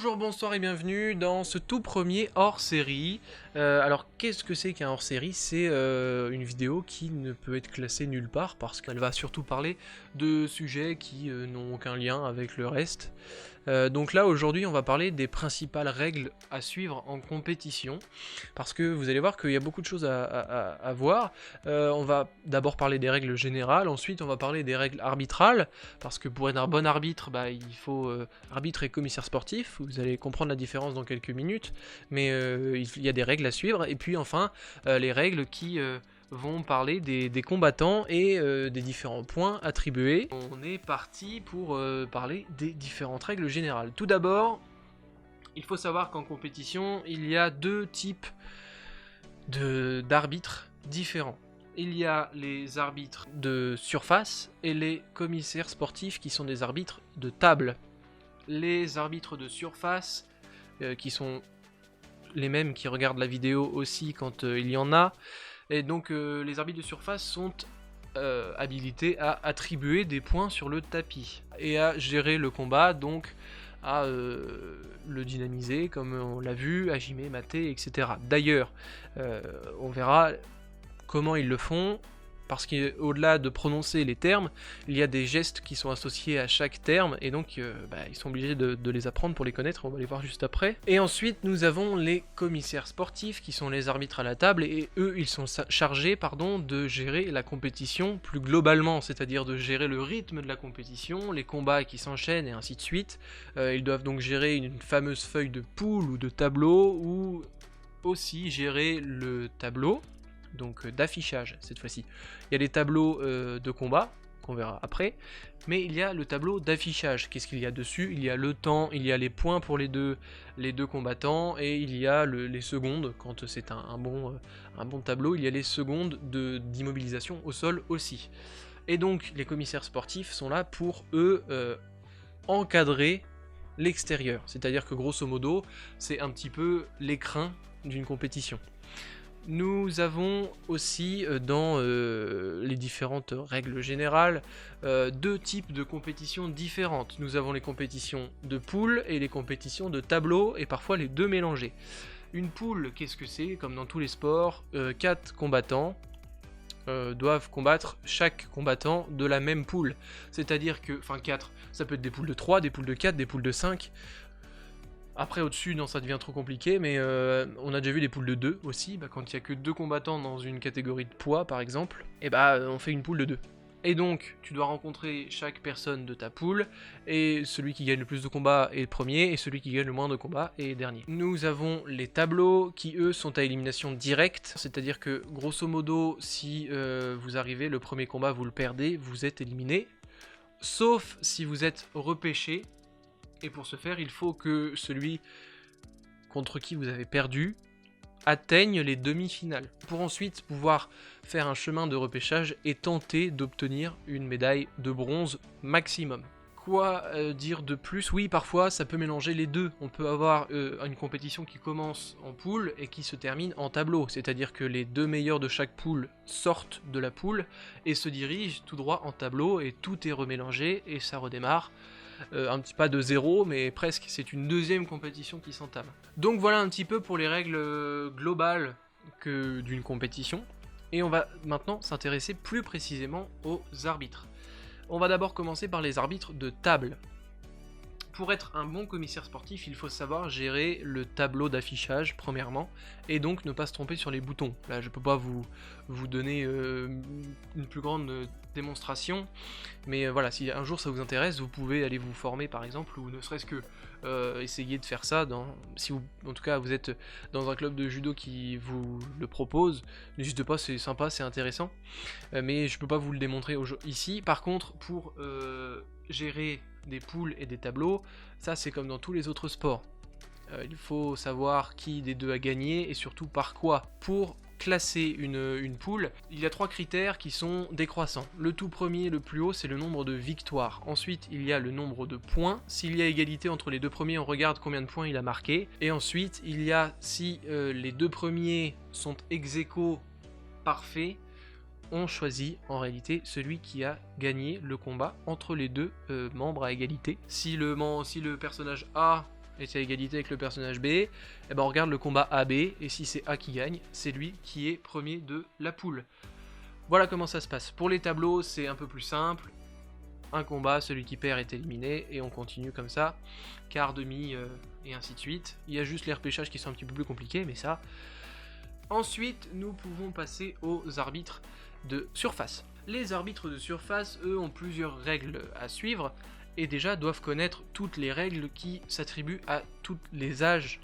Bonjour, bonsoir et bienvenue dans ce tout premier hors-série. Alors qu'est-ce que c'est qu'un hors-série? C'est une vidéo qui ne peut être classée nulle part parce qu'elle va surtout parler de sujets qui n'ont aucun lien avec le reste. Donc là aujourd'hui on va parler des principales règles à suivre en compétition parce que vous allez voir qu'il y a beaucoup de choses à voir. On va d'abord parler des règles générales, ensuite on va parler des règles arbitrales parce que pour être un bon arbitre il faut arbitre et commissaire sportif, vous allez comprendre la différence dans quelques minutes, mais il y a des règles à suivre et puis enfin les règles qui vont parler des combattants et des différents points attribués. On est parti pour parler des différentes règles générales. Tout d'abord, il faut savoir qu'en compétition, il y a deux types d'arbitres différents. Il y a les arbitres de surface et les commissaires sportifs qui sont des arbitres de table. Les arbitres de surface, qui sont les mêmes qui regardent la vidéo aussi quand il y en a, et donc les arbitres de surface sont habilités à attribuer des points sur le tapis et à gérer le combat, donc à le dynamiser comme on l'a vu, à gimer, mater, etc. D'ailleurs, on verra comment ils le font, parce qu'au-delà de prononcer les termes, il y a des gestes qui sont associés à chaque terme, et donc ils sont obligés de les apprendre pour les connaître, on va les voir juste après. Et ensuite, nous avons les commissaires sportifs, qui sont les arbitres à la table, et eux, ils sont chargés de gérer la compétition plus globalement, c'est-à-dire de gérer le rythme de la compétition, les combats qui s'enchaînent, et ainsi de suite. Ils doivent donc gérer une fameuse feuille de poule ou de tableau, ou aussi gérer le tableau, donc d'affichage cette fois-ci. Il y a les tableaux de combat, qu'on verra après, mais il y a le tableau d'affichage. Qu'est-ce qu'il y a dessus? Il y a le temps, il y a les points pour les deux combattants, et il y a les secondes, quand c'est un bon tableau, il y a les secondes d'immobilisation au sol aussi. Et donc les commissaires sportifs sont là pour, eux, encadrer l'extérieur. C'est-à-dire que grosso modo, c'est un petit peu l'écrin d'une compétition. Nous avons aussi dans les différentes règles générales deux types de compétitions différentes. Nous avons les compétitions de poule et les compétitions de tableau, et parfois les deux mélangés. Une poule, qu'est-ce que c'est? Comme dans tous les sports, 4 combattants doivent combattre chaque combattant de la même poule. C'est-à-dire que, 4, ça peut être des poules de 3, des poules de 4, des poules de 5... Après au-dessus, non, ça devient trop compliqué, mais on a déjà vu des poules de 2 aussi, quand il n'y a que 2 combattants dans une catégorie de poids par exemple, et on fait une poule de 2. Et donc, tu dois rencontrer chaque personne de ta poule, et celui qui gagne le plus de combats est le premier, et celui qui gagne le moins de combats est dernier. Nous avons les tableaux qui, eux, sont à élimination directe, c'est-à-dire que, grosso modo, si vous arrivez, le premier combat, vous le perdez, vous êtes éliminé, sauf si vous êtes repêché. Et pour ce faire, il faut que celui contre qui vous avez perdu atteigne les demi-finales, pour ensuite pouvoir faire un chemin de repêchage et tenter d'obtenir une médaille de bronze maximum. Quoi dire de plus? Oui, parfois ça peut mélanger les deux. On peut avoir une compétition qui commence en poule et qui se termine en tableau, c'est-à-dire que les deux meilleurs de chaque poule sortent de la poule et se dirigent tout droit en tableau, et tout est remélangé et ça redémarre. Un petit pas de zéro, mais presque, c'est une deuxième compétition qui s'entame. Donc voilà un petit peu pour les règles globales d'une compétition, et on va maintenant s'intéresser plus précisément aux arbitres. On va d'abord commencer par les arbitres de table. Pour être un bon commissaire sportif, il faut savoir gérer le tableau d'affichage, premièrement, et donc ne pas se tromper sur les boutons. Là, je peux pas vous donner une plus grande démonstration, mais voilà, si un jour ça vous intéresse, vous pouvez aller vous former par exemple, ou ne serait-ce que essayer de faire ça, si vous, en tout cas, vous êtes dans un club de judo qui vous le propose, n'hésitez pas, c'est sympa, c'est intéressant, mais je peux pas vous le démontrer ici. Par contre, pour gérer des poules et des tableaux, ça c'est comme dans tous les autres sports. Il faut savoir qui des deux a gagné et surtout par quoi. Pour classer une poule, il y a 3 critères qui sont décroissants. Le tout premier, le plus haut, c'est le nombre de victoires. Ensuite, il y a le nombre de points. S'il y a égalité entre les deux premiers, on regarde combien de points il a marqué. Et ensuite, il y a, si les deux premiers sont ex-aequo parfaits, on choisit en réalité celui qui a gagné le combat entre les deux membres à égalité. Si le personnage A est à égalité avec le personnage B, et ben on regarde le combat AB, et si c'est A qui gagne, c'est lui qui est premier de la poule. Voilà comment ça se passe. Pour les tableaux, c'est un peu plus simple. Un combat, celui qui perd est éliminé, et on continue comme ça, quart, demi, et ainsi de suite. Il y a juste les repêchages qui sont un petit peu plus compliqués, mais ça... Ensuite, nous pouvons passer aux arbitres de surface. Les arbitres de surface, eux, ont plusieurs règles à suivre, et déjà doivent connaître toutes les règles qui s'attribuent à tous les âges.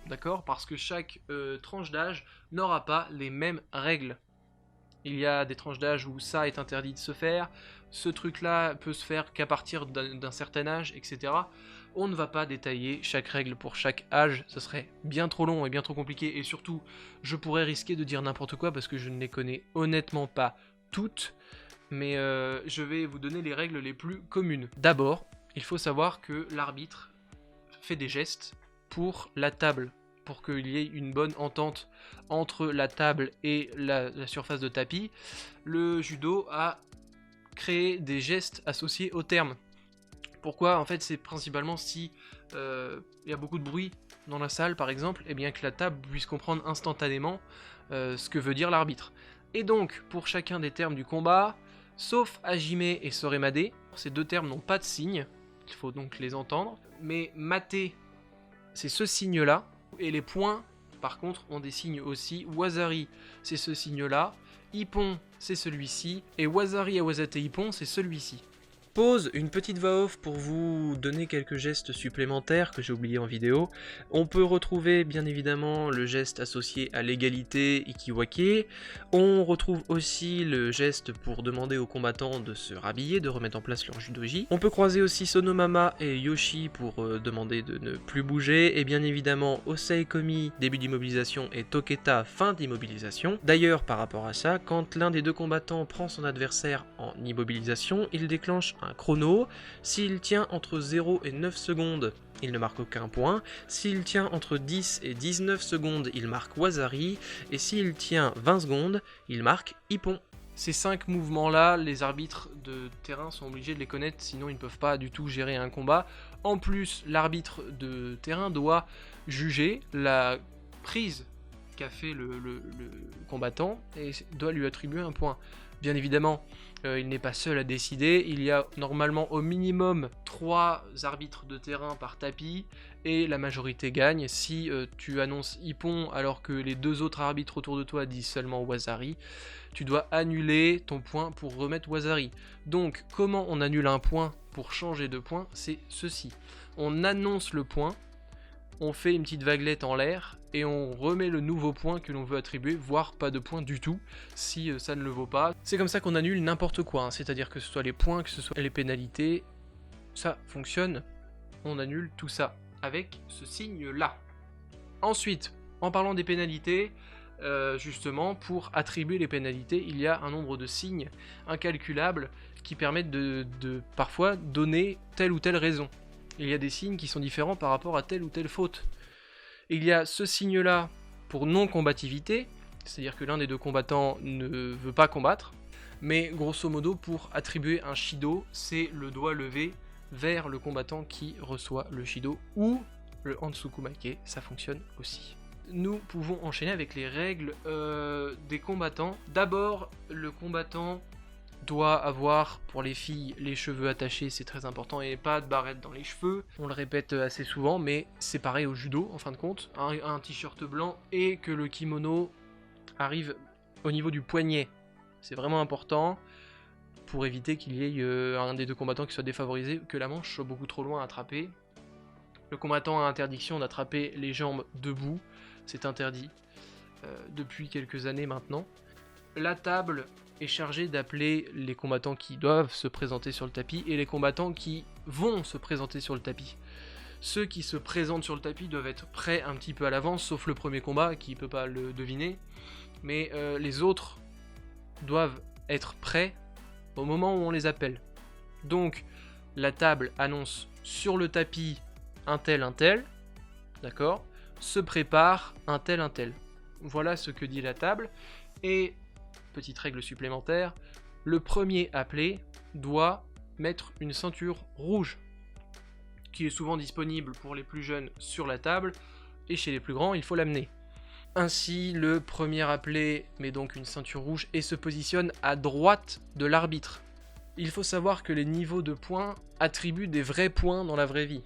D'accord ? Parce que chaque tranche d'âge n'aura pas les mêmes règles. Il y a des tranches d'âge où ça est interdit de se faire, ce truc-là peut se faire qu'à partir d'un certain âge, etc. On ne va pas détailler chaque règle pour chaque âge, ce serait bien trop long et bien trop compliqué, et surtout, je pourrais risquer de dire n'importe quoi parce que je ne les connais honnêtement pas toutes, mais je vais vous donner les règles les plus communes. D'abord, il faut savoir que l'arbitre fait des gestes pour la table, pour qu'il y ait une bonne entente entre la table et la surface de tapis. Le judo a créé des gestes associés au terme. Pourquoi ? En fait, c'est principalement si il y a beaucoup de bruit dans la salle, par exemple, et bien que la table puisse comprendre instantanément ce que veut dire l'arbitre. Et donc, pour chacun des termes du combat, sauf hajime et soremade, ces deux termes n'ont pas de signe, il faut donc les entendre, mais mate, c'est ce signe-là, et les points, par contre, ont des signes aussi. Wazari, c'est ce signe-là, ippon, c'est celui-ci, et wazari awazate ippon, c'est celui-ci. Pause, une petite voix off pour vous donner quelques gestes supplémentaires que j'ai oubliés en vidéo. On peut retrouver bien évidemment le geste associé à l'égalité Ikiwake. On retrouve aussi le geste pour demander aux combattants de se rhabiller, de remettre en place leur judoji. On peut croiser aussi Sonomama et Yoshi pour demander de ne plus bouger. Et bien évidemment Osei Komi, début d'immobilisation, et Toketa, fin d'immobilisation. D'ailleurs, par rapport à ça, quand l'un des deux combattants prend son adversaire en immobilisation, il déclenche un chrono. S'il tient entre 0 et 9 secondes, il ne marque aucun point. S'il tient entre 10 et 19 secondes, il marque Wazari. Et s'il tient 20 secondes, il marque Ippon. Ces 5 mouvements-là, les arbitres de terrain sont obligés de les connaître, sinon ils ne peuvent pas du tout gérer un combat. En plus, l'arbitre de terrain doit juger la prise qu'a fait le combattant et doit lui attribuer un point. Bien évidemment, il n'est pas seul à décider, il y a normalement au minimum 3 arbitres de terrain par tapis, et la majorité gagne. Si tu annonces Ippon alors que les 2 autres arbitres autour de toi disent seulement Wazari, tu dois annuler ton point pour remettre Wazari. Donc, comment on annule un point pour changer de point ? C'est ceci. On annonce le point, on fait une petite vaguelette en l'air, et on remet le nouveau point que l'on veut attribuer, voire pas de point du tout, si ça ne le vaut pas. C'est comme ça qu'on annule n'importe quoi, hein. C'est-à-dire que ce soit les points, que ce soit les pénalités, ça fonctionne, on annule tout ça, avec ce signe-là. Ensuite, en parlant des pénalités, justement, pour attribuer les pénalités, il y a un nombre de signes incalculables qui permettent de parfois donner telle ou telle raison. Il y a des signes qui sont différents par rapport à telle ou telle faute. Il y a ce signe-là pour non-combativité, c'est-à-dire que l'un des deux combattants ne veut pas combattre, mais grosso modo, pour attribuer un shido, c'est le doigt levé vers le combattant qui reçoit le shido, ou le Hansukumake, ça fonctionne aussi. Nous pouvons enchaîner avec les règles des combattants. D'abord, le combattant doit avoir, pour les filles, les cheveux attachés, c'est très important, et pas de barrette dans les cheveux. On le répète assez souvent, mais c'est pareil au judo, en fin de compte. Un t-shirt blanc, et que le kimono arrive au niveau du poignet. C'est vraiment important, pour éviter qu'il y ait un des deux combattants qui soit défavorisé, que la manche soit beaucoup trop loin à attraper. Le combattant a interdiction d'attraper les jambes debout, c'est interdit, depuis quelques années maintenant. La table est chargée d'appeler les combattants qui doivent se présenter sur le tapis et les combattants qui vont se présenter sur le tapis. Ceux qui se présentent sur le tapis doivent être prêts un petit peu à l'avance, sauf le premier combat qui ne peut pas le deviner, mais les autres doivent être prêts au moment où on les appelle. Donc la table annonce sur le tapis un tel, d'accord, se prépare un tel. Voilà ce que dit la table. Et petite règle supplémentaire, le premier appelé doit mettre une ceinture rouge. qui est souvent disponible pour les plus jeunes sur la table, et chez les plus grands, il faut l'amener. Ainsi, le premier appelé met donc une ceinture rouge et se positionne à droite de l'arbitre. Il faut savoir que les niveaux de points attribuent des vrais points dans la vraie vie.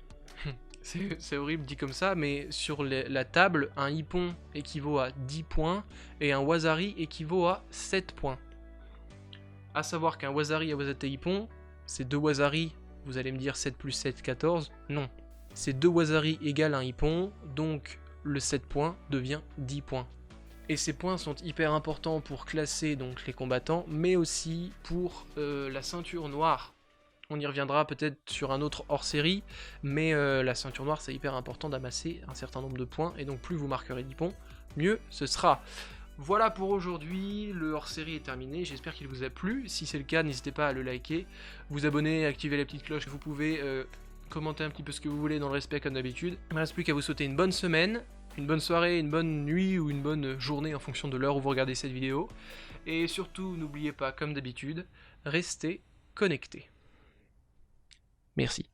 C'est horrible dit comme ça, mais sur la table, un hippon équivaut à 10 points et un wasari équivaut à 7 points. A savoir qu'un wasari à wasate hippon, c'est 2 wasari, vous allez me dire 7 plus 7, 14. Non, c'est 2 wasari égale un hippon, donc le 7 points devient 10 points. Et ces points sont hyper importants pour classer donc les combattants, mais aussi pour la ceinture noire. On y reviendra peut-être sur un autre hors-série, mais la ceinture noire, c'est hyper important d'amasser un certain nombre de points, et donc plus vous marquerez d'hippon, mieux ce sera. Voilà pour aujourd'hui, le hors-série est terminé, j'espère qu'il vous a plu. Si c'est le cas, n'hésitez pas à le liker, vous abonner, activer la petite cloche, vous pouvez commenter un petit peu ce que vous voulez dans le respect comme d'habitude. Il ne me reste plus qu'à vous souhaiter une bonne semaine, une bonne soirée, une bonne nuit ou une bonne journée en fonction de l'heure où vous regardez cette vidéo. Et surtout, n'oubliez pas, comme d'habitude, restez connectés. Merci.